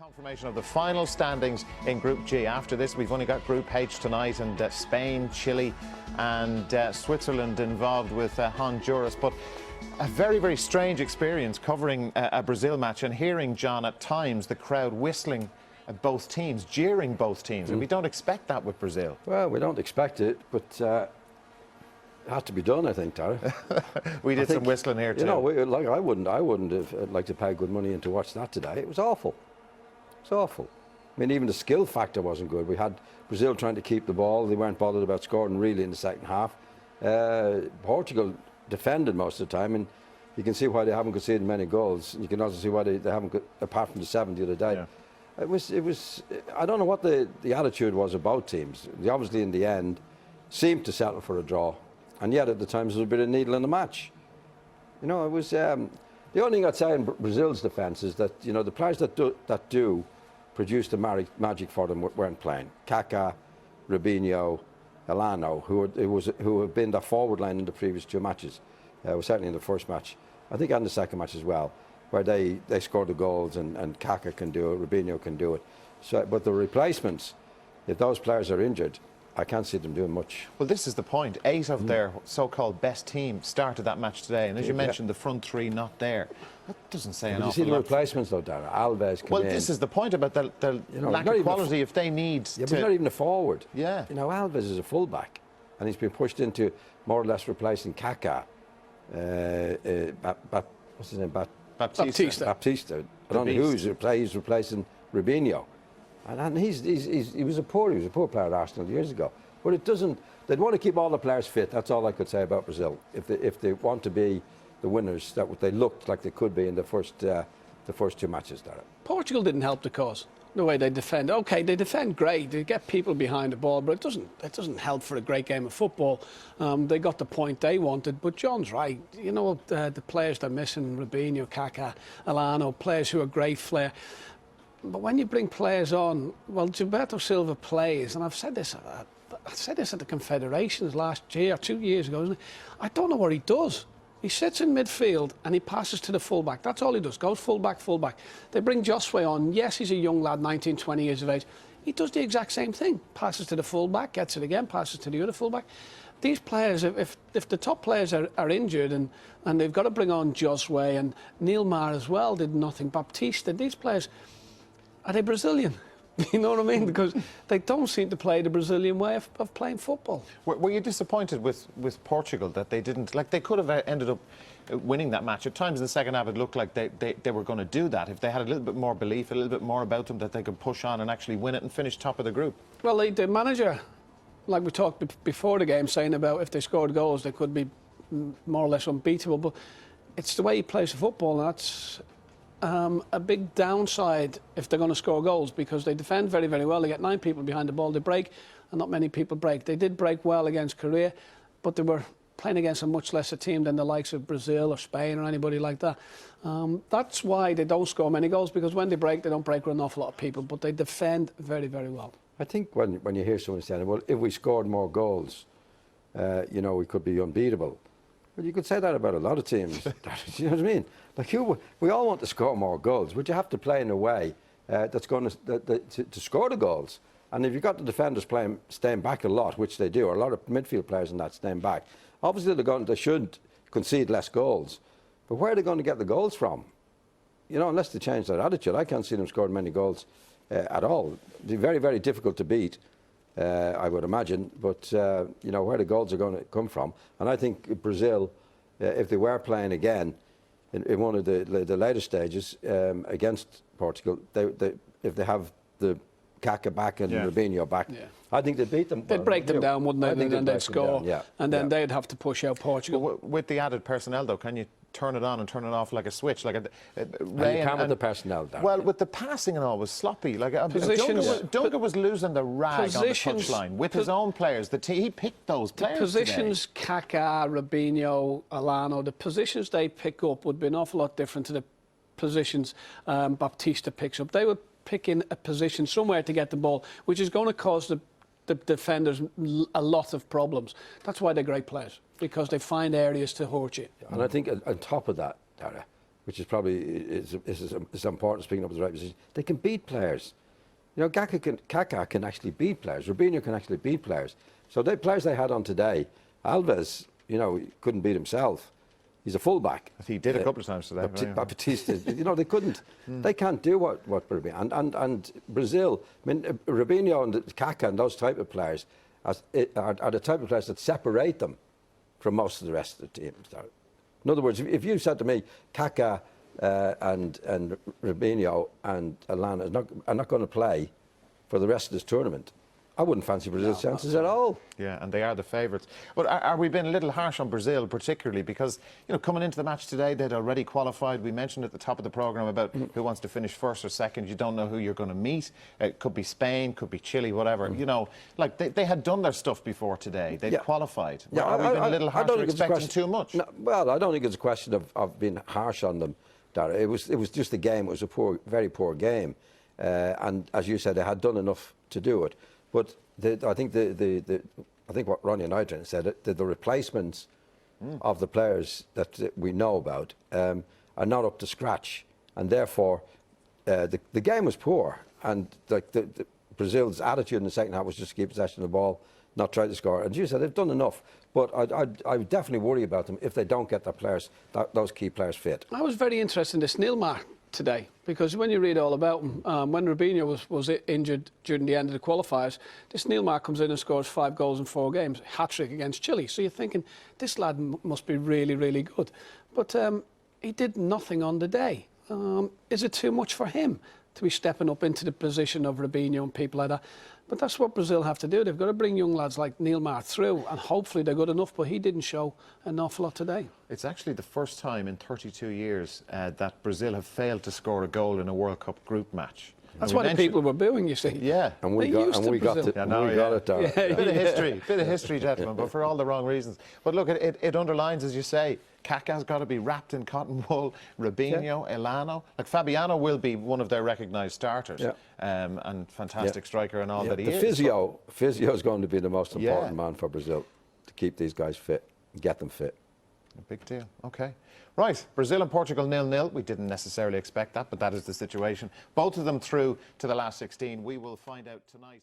Confirmation of the final standings in Group G. After this, we've only got Group H tonight, and Spain, Chile and Switzerland involved with Honduras. But a very, very strange experience covering a Brazil match and hearing, John, at times the crowd whistling at both teams, jeering both teams. And we don't expect that with Brazil. Well, we don't expect it, but it had to be done, I think, Tara. We did some whistling here too. You know, I wouldn't have liked to pay good money in to watch that today. It was awful. It's awful. I mean, even the skill factor wasn't good. We had Brazil trying to keep the ball. They weren't bothered about scoring really in the second half. Portugal defended most of the time, and you can see why they haven't conceded many goals. You can also see why they haven't, apart from the 7 the other day. Yeah. It was. I don't know what the attitude was about teams. They obviously, in the end, seemed to settle for a draw, and yet at the times there was a bit of needle in the match. You know, it was. The only thing I'd say in Brazil's defence is that, you know, the players that do produce the magic for them weren't playing. Kaká, Robinho, Elano, who have been the forward line in the previous 2 matches, certainly in the first match, I think, and the second match as well, where they scored the goals, and Kaká can do it, Robinho can do it. So, but the replacements, if those players are injured, I can't see them doing much. Well, this is the point. 8 of their so-called best team started that match today, and as you mentioned, the front 3 not there. That doesn't say an awful lot. You see the replacements, though, Dara. Alves come in. Well, this is the point about the lack of quality. If they need but he's not even a forward. Yeah. You know, Alves is a fullback, and he's been pushed into more or less replacing Kaká. What's his name? Baptista. I don't know who's replacing Robinho. And he was a poor player at Arsenal years ago. But it doesn't. They'd want to keep all the players fit. That's all I could say about Brazil. If they want to be the winners that they looked like they could be in the first 2 matches, Dara. Portugal didn't help the cause. The way they defend. Okay, they defend great. They get people behind the ball, but it doesn't help for a great game of football. They got the point they wanted. But John's right. You know, the players they're missing: Robinho, Kaká, Elano, players who are great flair. But when you bring players on, well, Gilberto Silva plays, and I've said this. I said this at the Confederations last year, 2 years ago, isn't it? I don't know what he does. He sits in midfield and he passes to the fullback. That's all he does. Goes fullback. They bring Josue on. Yes, he's a young lad, 19, 20 years of age. He does the exact same thing. Passes to the fullback, gets it again, passes to the other fullback. These players, if the top players are injured and they've got to bring on Josue, and Neymar as well did nothing. Baptista, these players, are they Brazilian? You know what I mean? Because they don't seem to play the Brazilian way of playing football. Were you disappointed with Portugal that they didn't, like, they could have ended up winning that match? At times in the second half it looked like they were going to do that if they had a little bit more belief, a little bit more about them, that they could push on and actually win it and finish top of the group. Well, the manager, like we talked before the game, saying about if they scored goals they could be more or less unbeatable, but it's the way he plays the football, and that's a big downside if they're going to score goals, because they defend very, very well. They get 9 people behind the ball. They break, and not many people break. They did break well against Korea, but they were playing against a much lesser team than the likes of Brazil or Spain or anybody like that. That's why they don't score many goals, because when they don't break with an awful lot of people, but they defend very, very well. I think when you hear someone saying, well, if we scored more goals, you know, we could be unbeatable. Well, you could say that about a lot of teams. You know what I mean? Like, we all want to score more goals, but you have to play in a way that's going to score the goals. And if you've got the defenders staying back a lot, which they do, or a lot of midfield players in that staying back, obviously they should concede less goals. But where are they going to get the goals from? You know, unless they change their attitude, I can't see them scoring many goals at all. They're very, very difficult to beat, I would imagine. But, you know, where the goals are going to come from. And I think Brazil, if they were playing again in one of the later stages against Portugal, if they have the Kaká back and Robinho back, I think they'd beat them. They'd break them down, wouldn't they? And then they'd score, and then they'd have to push out Portugal. Well, with the added personnel, though, can you turn it on and turn it off like a switch? Like Ray and with the personnel, Darren. Well, with the passing and all was sloppy. Like Dunga was losing the rag on the touchline with his own players. He picked those players. The positions Kaká, Robinho, Elano, the positions they pick up would be an awful lot different to the positions Baptista picks up. They would pick in a position somewhere to get the ball, which is going to cause the defenders a lot of problems. That's why they're great players, because they find areas to hurt you. And I think on top of that, Dara, which is probably is important, speaking up at the right position, they can beat players. You know, Kaká can actually beat players. Robinho can actually beat players. So the players they had on today, Alves, you know, couldn't beat himself. He's a fullback. He did a couple of times today. Baptista, you know, they couldn't. They can't do what Robinho and Brazil. I mean, Robinho and Kaká and those type of players are the type of players that separate them from most of the rest of the team. In other words, if you said to me, Kaká and Robinho and Elano are not going to play for the rest of this tournament, I wouldn't fancy Brazil's chances at all. Yeah, and they are the favourites. But are we being a little harsh on Brazil, particularly because, you know, coming into the match today, they'd already qualified. We mentioned at the top of the programme about who wants to finish first or second. You don't know who you're going to meet. It could be Spain, could be Chile, whatever. You know, like they had done their stuff before today. They'd qualified. Yeah, are we being a little harsh or expecting too much? No, well, I don't think it's a question of being harsh on them, Dara. It was just a game. It was a very poor game. And as you said, they had done enough to do it. But I think what Ronnie and I said, the replacements of the players that we know about are not up to scratch, and therefore the game was poor. And Brazil's attitude in the second half was just to keep possession of the ball, not try to score. And you said they've done enough, but I would definitely worry about them if they don't get their players, those key players fit. I was very interested in this Neymar today, because when you read all about him, when Robinho was injured during the end of the qualifiers, this Neymar comes in and scores 5 goals in 4 games, hat-trick against Chile. So you're thinking, this lad must be really, really good. But he did nothing on the day. Is it too much for him to be stepping up into the position of Robinho and people like that? But that's what Brazil have to do. They've got to bring young lads like Neymar through, and hopefully they're good enough, but he didn't show an awful lot today. It's actually the first time in 32 years that Brazil have failed to score a goal in a World Cup group match. That's why the people were booing, you see. Yeah. And we got it, Dara. Bit of history, gentlemen, but for all the wrong reasons. But look, it underlines, as you say, Kaká's got to be wrapped in cotton wool. Robinho, Elano, like Fabiano will be one of their recognised starters, and fantastic striker and all that he is. Physio is going to be the most important man for Brazil to keep these guys fit, get them fit. A big deal. Okay. Right. Brazil and Portugal 0-0. We didn't necessarily expect that, but that is the situation. Both of them through to the last 16. We will find out tonight.